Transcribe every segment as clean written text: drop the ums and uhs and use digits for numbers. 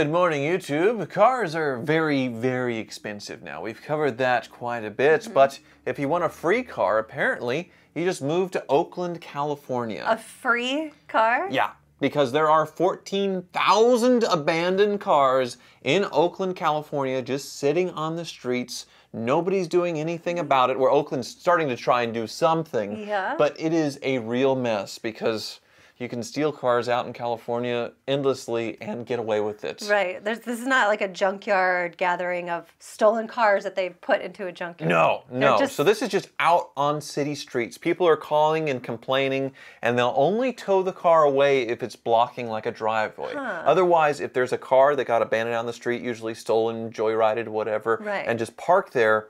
Good morning, YouTube. Cars are very, very expensive now. We've covered that quite a bit, but if you want a free car, apparently, you just move to Oakland, California. A free car? Yeah, because there are 14,000 abandoned cars in Oakland, California, just sitting on the streets. Nobody's doing anything about it, where Oakland's starting to try and do something. Yeah. But it is a real mess because you can steal cars out in California endlessly and get away with it. Right. This is not like a junkyard gathering of stolen cars that they've put into a junkyard. No. So this is just out on city streets. People are calling and complaining, and they'll only tow the car away if it's blocking like a driveway. Otherwise, if there's a car that got abandoned on the street, usually stolen, joyrided, whatever, and just parked there,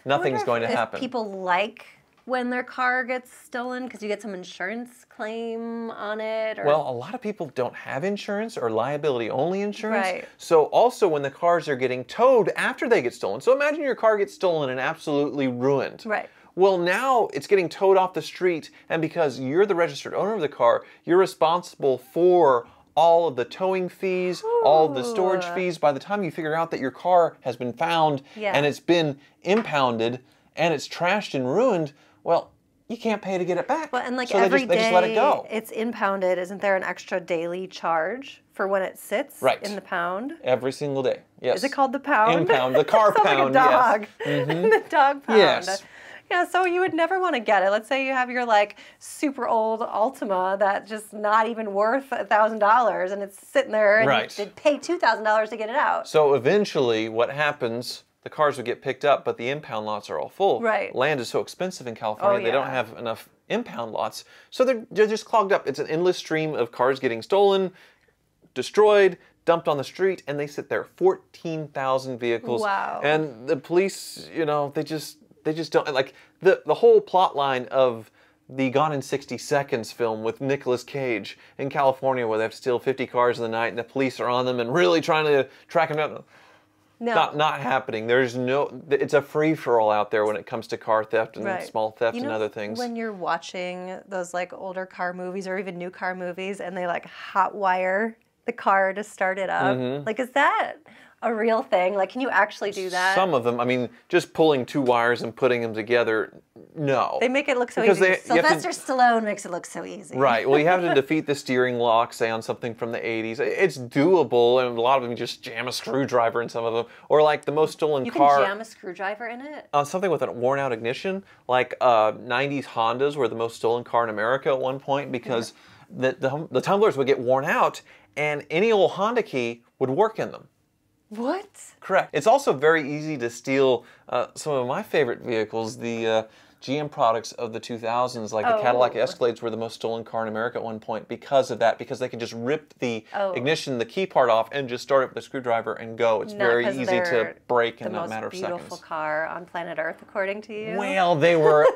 nothing's going to happen. People like when their car gets stolen because you get some insurance claim on it? Or... Well, a lot of people don't have insurance or liability-only insurance. Right. So also when the cars are getting towed after they get stolen. So imagine your car gets stolen and absolutely ruined. Right. Well, now it's getting towed off the street, and because you're the registered owner of the car, you're responsible for all of the towing fees, all of the storage fees. By the time you figure out that your car has been found and it's been impounded and it's trashed and ruined, well, you can't pay to get it back. Well, and like so every they just let it go. It's impounded. Isn't there an extra daily charge for when it sits in the pound? Every single day, yes. Is it called the pound? Impound, the car pound, like a dog. Yes. The dog pound. Yes. Yeah, so you would never want to get it. Let's say you have your like super old Altima that's just not even worth $1,000 and it's sitting there and you'd pay $2,000 to get it out. So eventually what happens, the cars would get picked up, but the impound lots are all full. Right. Land is so expensive in California, they don't have enough impound lots. So they're just clogged up. It's an endless stream of cars getting stolen, destroyed, dumped on the street, and they sit there. 14,000 vehicles. Wow. And the police, you know, they just don't, like, the whole plot line of the Gone in 60 Seconds film with Nicolas Cage in California, where they have to steal 50 cars in the night and the police are on them and really trying to track them down. No. Not happening. There's no, it's a free-for-all out there when it comes to car theft and small theft and other things. When you're watching those like older car movies or even new car movies and they like hot wire the car to start it up, like is that a real thing? Like, can you actually do that? Some of them, I mean, just pulling two wires and putting them together, no. They make it look so easy. Sylvester Stallone makes it look so easy. Right. Well, you have to defeat the steering lock, say, on something from the 80s. It's doable, and a lot of them you just jam a screwdriver in some of them. Or like the most stolen car. You can jam a screwdriver in it? On something with a worn-out ignition, like 90s Hondas were the most stolen car in America at one point because the tumblers would get worn out, and any old Honda key would work in them. What? Correct. It's also very easy to steal some of my favorite vehicles, the GM products of the 2000s, like the Cadillac Escalades were the most stolen car in America at one point because of that, because they can just rip the ignition, the key part off, and just start it with a screwdriver and go. It's very easy to break in a matter of seconds. The most beautiful car on planet Earth, according to you? Well, they were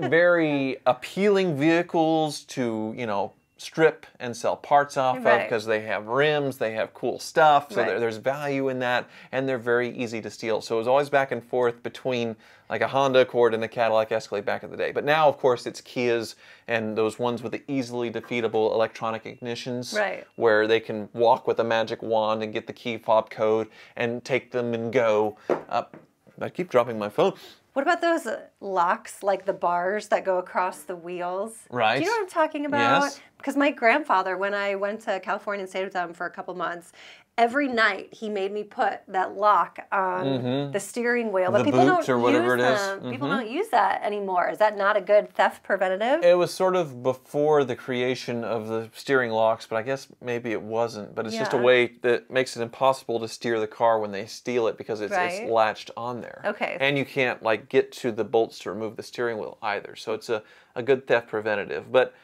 very appealing vehicles to, you know, strip and sell parts off of because they have rims, they have cool stuff, so there's value in that, and they're very easy to steal. So it was always back and forth between like a Honda Accord and a Cadillac Escalade back in the day. But now, of course, it's Kias and those ones with the easily defeatable electronic ignitions where they can walk with a magic wand and get the key fob code and take them and go. I keep dropping my phone. What about those locks, like the bars that go across the wheels? Right. Do you know what I'm talking about? Yes. Because my grandfather, when I went to California and stayed with him for a couple months, every night he made me put that lock on the steering wheel. But people don't use them. People don't use that anymore. Is that not a good theft preventative? It was sort of before the creation of the steering locks, but I guess maybe it wasn't. But it's just a way that makes it impossible to steer the car when they steal it because it's latched on there. Okay. And you can't like get to the bolts to remove the steering wheel either. So it's a good theft preventative. But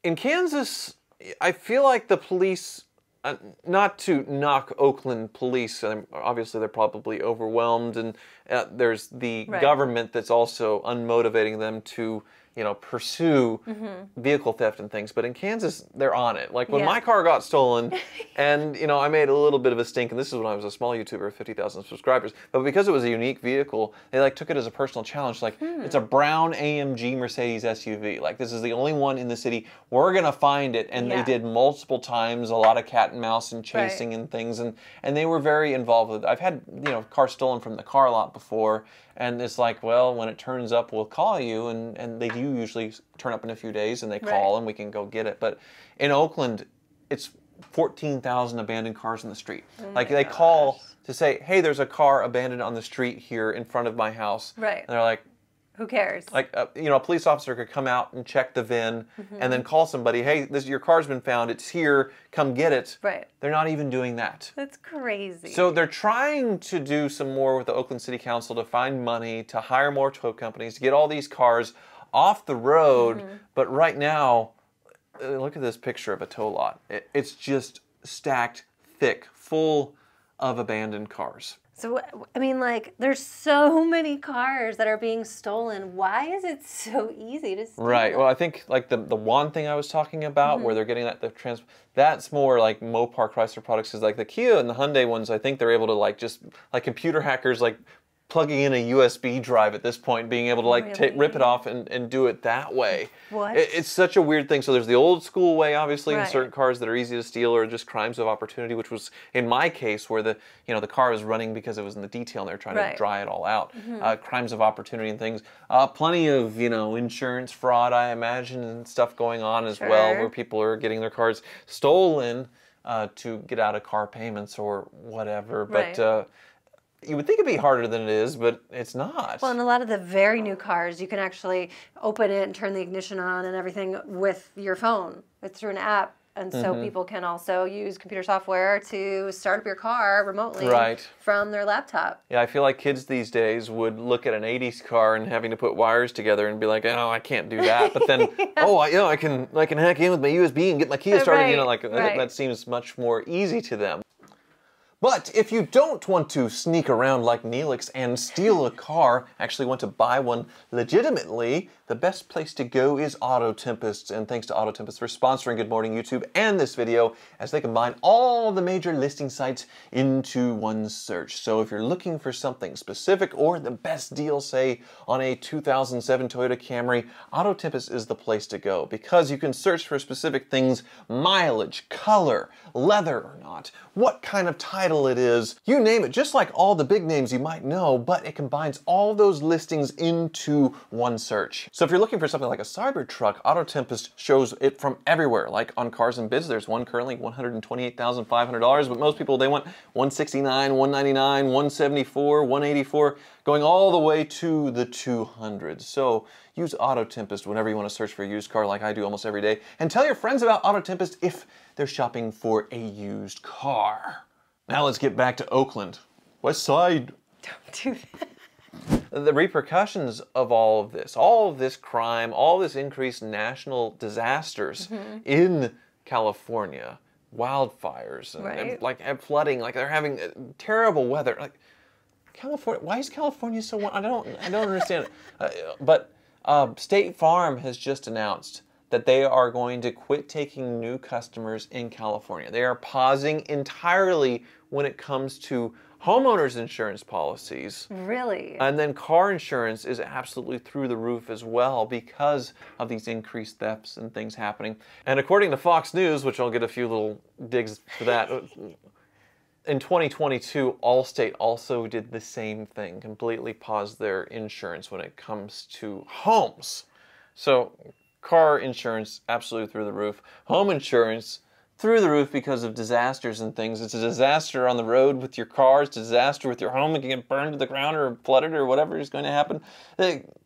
in Kansas, I feel like the police, not to knock Oakland police, obviously they're probably overwhelmed, and there's the government that's also unmotivating them to pursue vehicle theft and things. But in Kansas, they're on it. Like when my car got stolen, and I made a little bit of a stink, and this is when I was a small YouTuber, 50,000 subscribers. But because it was a unique vehicle, they like took it as a personal challenge. Like it's a brown AMG Mercedes SUV. Like this is the only one in the city. We're gonna find it, and they did multiple times, a lot of cat and mouse and chasing and things, and they were very involved with it. I've had cars stolen from the car lot before, and it's like, well, when it turns up, we'll call you, and they do usually turn up in a few days, and they call and we can go get it. But in Oakland, it's 14,000 abandoned cars in the street. Like they call to say, hey, there's a car abandoned on the street here in front of my house. Right. And they're like, who cares? Like, a police officer could come out and check the VIN and then call somebody, hey, your car's been found, it's here, come get it. Right. They're not even doing that. That's crazy. So they're trying to do some more with the Oakland City Council to find money, to hire more tow companies, to get all these cars off the road. But right now, look at this picture of a tow lot. It's just stacked thick, full of abandoned cars. So, I mean, like, there's so many cars that are being stolen. Why is it so easy to steal? Right. Well, I think, like, the one thing I was talking about where they're getting that's more like Mopar Chrysler products, is like the Kia and the Hyundai ones, I think they're able to, like, just, like, computer hackers, like, plugging in a USB drive at this point, being able to like rip it off and do it that way. What? It's such a weird thing. So there's the old school way, obviously, in certain cars that are easy to steal, or just crimes of opportunity, which was in my case where the the car was running because it was in the detail and they're trying to dry it all out. Crimes of opportunity and things. Plenty of insurance fraud, I imagine, and stuff going on as well, where people are getting their cars stolen to get out of car payments or whatever. But you would think it'd be harder than it is, but it's not. Well, and a lot of the very new cars, you can actually open it and turn the ignition on and everything with your phone. It's through an app. And so people can also use computer software to start up your car remotely from their laptop. Yeah, I feel like kids these days would look at an 80s car and having to put wires together and be like, oh, I can't do that. But then, I can hack in with my USB and get my Kia started. That seems much more easy to them. But if you don't want to sneak around like Neelix and steal a car, actually want to buy one legitimately, the best place to go is Auto Tempest. And thanks to Auto Tempest for sponsoring Good Morning YouTube and this video, as they combine all the major listing sites into one search. So if you're looking for something specific or the best deal, say, on a 2007 Toyota Camry, Auto Tempest is the place to go, because you can search for specific things: mileage, color, leather or not, what kind of title it is, you name it, just like all the big names you might know, but it combines all those listings into one search. So if you're looking for something like a Cybertruck, Auto Tempest shows it from everywhere. Like on Cars and Bids, there's one currently $128,500, but most people, they want $169, $199, $174, $184, going all the way to the $200s. So use Auto Tempest whenever you want to search for a used car, like I do almost every day. And tell your friends about Auto Tempest if they're shopping for a used car. Now let's get back to Oakland. West Side. Don't do that. The repercussions of all of this crime, all this increased national disasters in California, wildfires, and flooding, like they're having terrible weather. Like California, why is California so warm? I don't understand it. But State Farm has just announced that they are going to quit taking new customers in California. They are pausing entirely when it comes to homeowners insurance policies. Really? And then car insurance is absolutely through the roof as well because of these increased thefts and things happening. And according to Fox News, which I'll get a few little digs for that, in 2022, Allstate also did the same thing, completely paused their insurance when it comes to homes. So car insurance, absolutely through the roof. Home insurance, through the roof because of disasters and things. It's a disaster on the road with your car. It's a disaster with your home. It can get burned to the ground or flooded or whatever is going to happen.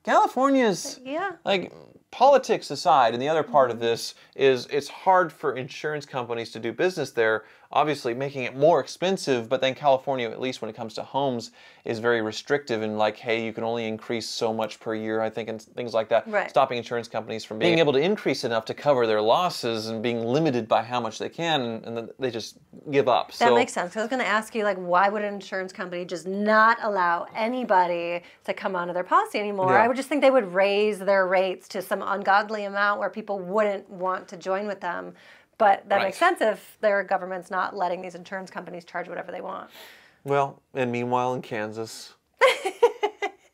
California's, like, politics aside, and the other part of this is it's hard for insurance companies to do business there obviously making it more expensive, but then California, at least when it comes to homes, is very restrictive and like, hey, you can only increase so much per year, I think, and things like that, stopping insurance companies from being able to increase enough to cover their losses and being limited by how much they can, and then they just give up. That makes sense. I was going to ask you, like, why would an insurance company just not allow anybody to come onto their policy anymore? I would just think they would raise their rates to some ungodly amount where people wouldn't want to join with them. But that makes sense if their government's not letting these insurance companies charge whatever they want. Well, and meanwhile in Kansas,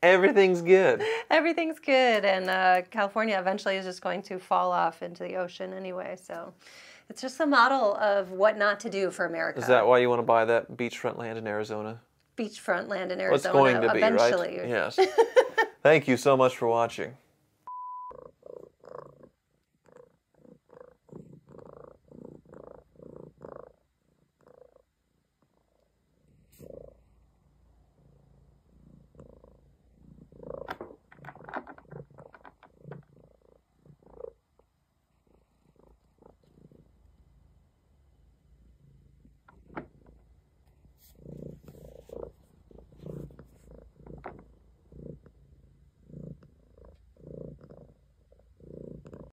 everything's good. Everything's good, and California eventually is just going to fall off into the ocean anyway, so it's just a model of what not to do for America. Is that why you want to buy that beachfront land in Arizona? Beachfront land in Arizona, It's going to be, eventually. Right? Yes. Thank you so much for watching.